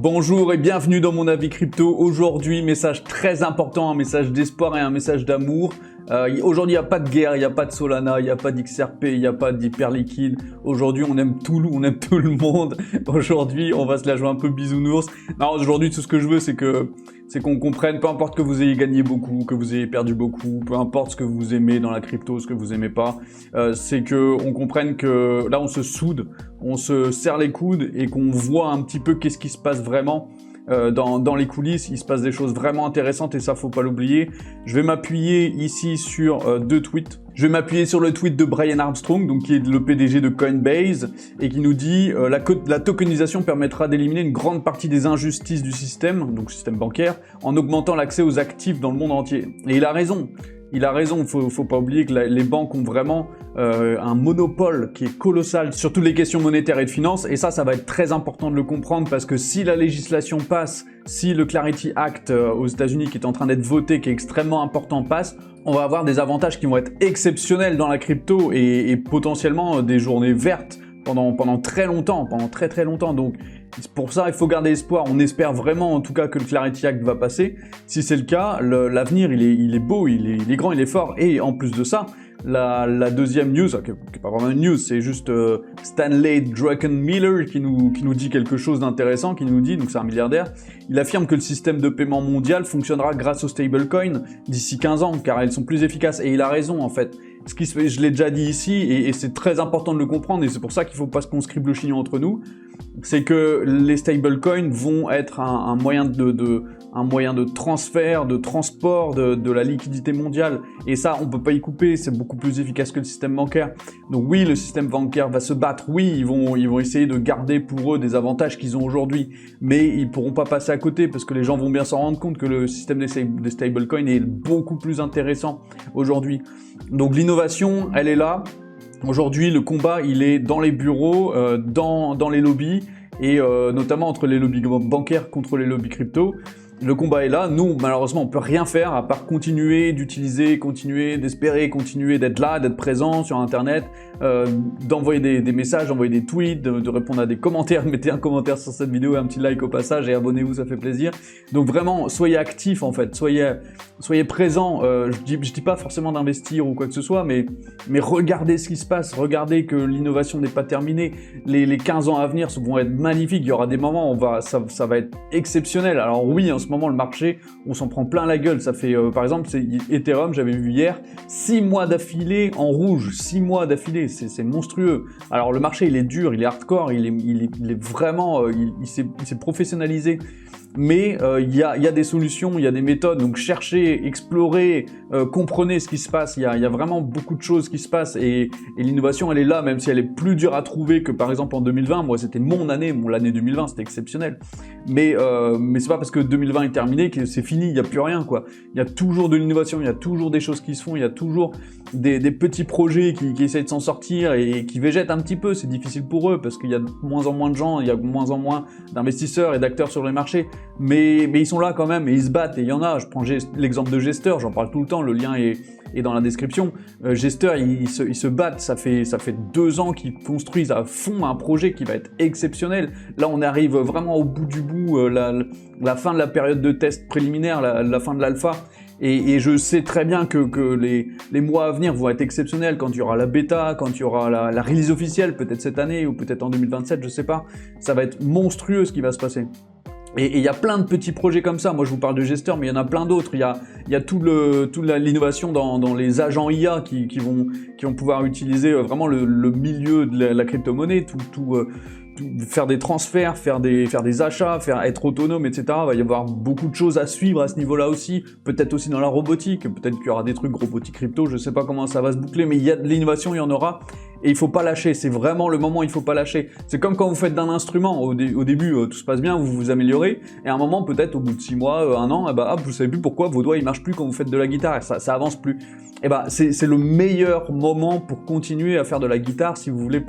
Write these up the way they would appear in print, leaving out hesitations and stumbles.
Bonjour et bienvenue dans mon avis crypto. Aujourd'hui, message très important, un message d'espoir et un message d'amour. Aujourd'hui, il n'y a pas de guerre, il n'y a pas de Solana, il n'y a pas d'XRP, il n'y a pas d'Hyperliquide. Aujourd'hui, on aime tout le monde. Aujourd'hui, on va se la jouer un peu bisounours. Non, aujourd'hui, tout ce que je veux, c'est qu'on comprenne, peu importe que vous ayez gagné beaucoup, que vous ayez perdu beaucoup, peu importe ce que vous aimez dans la crypto, ce que vous aimez pas, c'est qu'on comprenne que là, on se soude, on se serre les coudes et qu'on voit un petit peu qu'est-ce qui se passe vraiment. Dans les coulisses, il se passe des choses vraiment intéressantes et ça, faut pas l'oublier. Je vais m'appuyer ici sur deux tweets. Je vais m'appuyer sur le tweet de Brian Armstrong, donc qui est le PDG de Coinbase, et qui nous dit la tokenisation permettra d'éliminer une grande partie des injustices du système, donc système bancaire, en augmentant l'accès aux actifs dans le monde entier. Et il a raison. Il a raison, faut pas oublier que les banques ont vraiment un monopole qui est colossal sur toutes les questions monétaires et de finances, et ça va être très important de le comprendre parce que si la législation passe, si le Clarity Act aux États-Unis qui est en train d'être voté, qui est extrêmement important, passe, on va avoir des avantages qui vont être exceptionnels dans la crypto et potentiellement des journées vertes pendant très longtemps, pendant très longtemps. Donc pour ça, il faut garder espoir. On espère vraiment, en tout cas, que le Clarity Act va passer. Si c'est le cas, l'avenir, il est beau, il est grand, il est fort. Et en plus de ça, la deuxième news, qui n'est pas vraiment une news, c'est juste Stanley Druckenmiller qui nous dit quelque chose d'intéressant, qui nous dit, donc c'est un milliardaire, il affirme que le système de paiement mondial fonctionnera grâce aux stablecoins d'ici 15 ans, car elles sont plus efficaces. Et il a raison, en fait. Ce qui se fait, je l'ai déjà dit ici, et c'est très important de le comprendre, et c'est pour ça qu'il ne faut pas se conscrire le chignon entre nous, c'est que les stablecoins vont être un moyen de transfert, de transport de la liquidité mondiale, et ça, on peut pas y couper, c'est beaucoup plus efficace que le système bancaire. Donc oui, le système bancaire va se battre, oui, ils vont essayer de garder pour eux des avantages qu'ils ont aujourd'hui, mais ils pourront pas passer à côté, parce que les gens vont bien s'en rendre compte que le système des stablecoins est beaucoup plus intéressant aujourd'hui. Donc l'innovation, elle est là. Aujourd'hui, le combat, il est dans les bureaux, dans les lobbies, et notamment entre les lobbies bancaires contre les lobbies crypto. Le combat est là. Nous, malheureusement, on peut rien faire à part continuer d'utiliser, continuer d'espérer, continuer d'être là, d'être présent sur Internet, d'envoyer des messages, d'envoyer des tweets, de répondre à des commentaires. Mettez un commentaire sur cette vidéo et un petit like au passage et abonnez-vous, ça fait plaisir. Donc vraiment, soyez actifs en fait, soyez présents. Je dis pas forcément d'investir ou quoi que ce soit, mais regardez ce qui se passe, regardez que l'innovation n'est pas terminée. Les 15 ans à venir vont être magnifiques. Il y aura des moments où ça va être exceptionnel. Alors oui, en ce moment, le marché, on s'en prend plein la gueule. Ça fait, par exemple, c'est Ethereum, j'avais vu hier, 6 mois d'affilée en rouge, 6 mois d'affilée, c'est monstrueux. Alors le marché, il est dur, il est hardcore, il est vraiment, il s'est professionnalisé. Mais il y a des solutions, il y a des méthodes, donc cherchez, explorez, comprenez ce qui se passe, il y a vraiment beaucoup de choses qui se passent et l'innovation elle est là, même si elle est plus dure à trouver que par exemple en 2020, moi c'était l'année 2020, c'était exceptionnel, mais c'est pas parce que 2020 est terminé que c'est fini, il n'y a plus rien quoi, il y a toujours de l'innovation, il y a toujours des choses qui se font, il y a toujours des petits projets qui essayent de s'en sortir et qui végètent un petit peu, c'est difficile pour eux parce qu'il y a de moins en moins de gens, il y a de moins en moins d'investisseurs et d'acteurs sur les marchés. Mais ils sont là quand même et ils se battent et il y en a. Je prends l'exemple de Gester, j'en parle tout le temps, le lien est dans la description. Gester, ils se battent, ça fait 2 ans qu'ils construisent à fond un projet qui va être exceptionnel. Là, on arrive vraiment au bout du bout, la fin de la période de test préliminaire, la fin de l'alpha. Et je sais très bien que les mois à venir vont être exceptionnels quand il y aura la bêta, quand il y aura la release officielle, peut-être cette année ou peut-être en 2027, je sais pas. Ça va être monstrueux ce qui va se passer. Et il y a plein de petits projets comme ça. Moi, je vous parle de Gester, mais il y en a plein d'autres. Il y a toute l'innovation dans les agents IA qui vont pouvoir utiliser vraiment le milieu de la crypto-monnaie, faire des transferts, faire des achats, être autonome, etc. Il va y avoir beaucoup de choses à suivre à ce niveau-là aussi. Peut-être aussi dans la robotique. Peut-être qu'il y aura des trucs robotique crypto. Je sais pas comment ça va se boucler, mais il y a de l'innovation, il y en aura. Et il faut pas lâcher, c'est vraiment le moment où il faut pas lâcher. C'est comme quand vous faites d'un instrument, au début tout se passe bien, vous vous améliorez, et à un moment peut-être au bout de 6 mois, 1 an, vous savez plus pourquoi vos doigts ils marchent plus quand vous faites de la guitare, et ça avance plus. Et c'est le meilleur moment pour continuer à faire de la guitare si vous voulez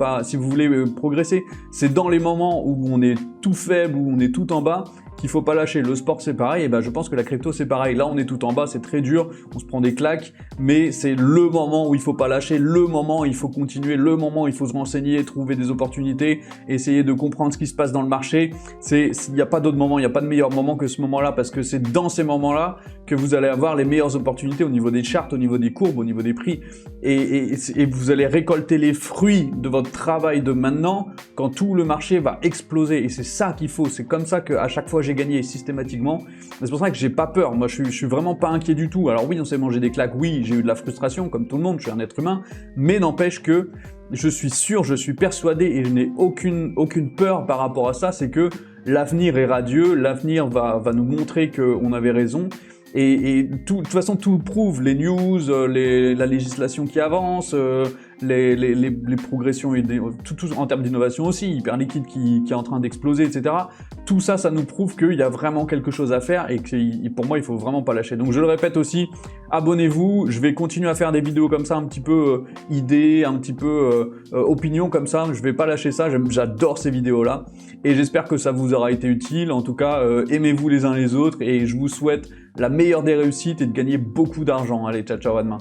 progresser. C'est dans les moments où on est tout faible, où on est tout en bas, qu'il faut pas lâcher. Le sport c'est pareil, et ben je pense que la crypto c'est pareil. Là on est tout en bas, c'est très dur, on se prend des claques, mais c'est le moment où il faut pas lâcher, le moment où il faut continuer, le moment où il faut se renseigner, trouver des opportunités, essayer de comprendre ce qui se passe dans le marché. Il n'y a pas d'autre moment, il n'y a pas de meilleur moment que ce moment-là, parce que c'est dans ces moments-là que vous allez avoir les meilleures opportunités au niveau des charts, au niveau des courbes, au niveau des prix, et vous allez récolter les fruits de votre travail de maintenant quand tout le marché va exploser. Et c'est ça qu'il faut, c'est comme ça qu'à chaque fois j'ai gagné systématiquement. C'est pour ça que j'ai pas peur, moi je suis vraiment pas inquiet du tout. Alors oui, on s'est mangé des claques, oui, j'ai eu de la frustration comme tout le monde, je suis un être humain, mais n'empêche que je suis sûr, je suis persuadé et je n'ai aucune peur par rapport à ça, c'est que l'avenir est radieux, l'avenir va nous montrer qu'on avait raison. Et de toute façon, tout prouve, les news, la législation qui avance, les progressions, et tout en termes d'innovation aussi, Hyperliquid qui est en train d'exploser, etc. Tout ça, ça nous prouve qu'il y a vraiment quelque chose à faire et que pour moi, il faut vraiment pas lâcher. Donc je le répète aussi, abonnez-vous, je vais continuer à faire des vidéos comme ça, un petit peu idées, un petit peu opinion comme ça, je vais pas lâcher ça, j'adore ces vidéos-là. Et j'espère que ça vous aura été utile. En tout cas, aimez-vous les uns les autres et je vous souhaite la meilleure des réussites et de gagner beaucoup d'argent. Allez, ciao, ciao, à demain.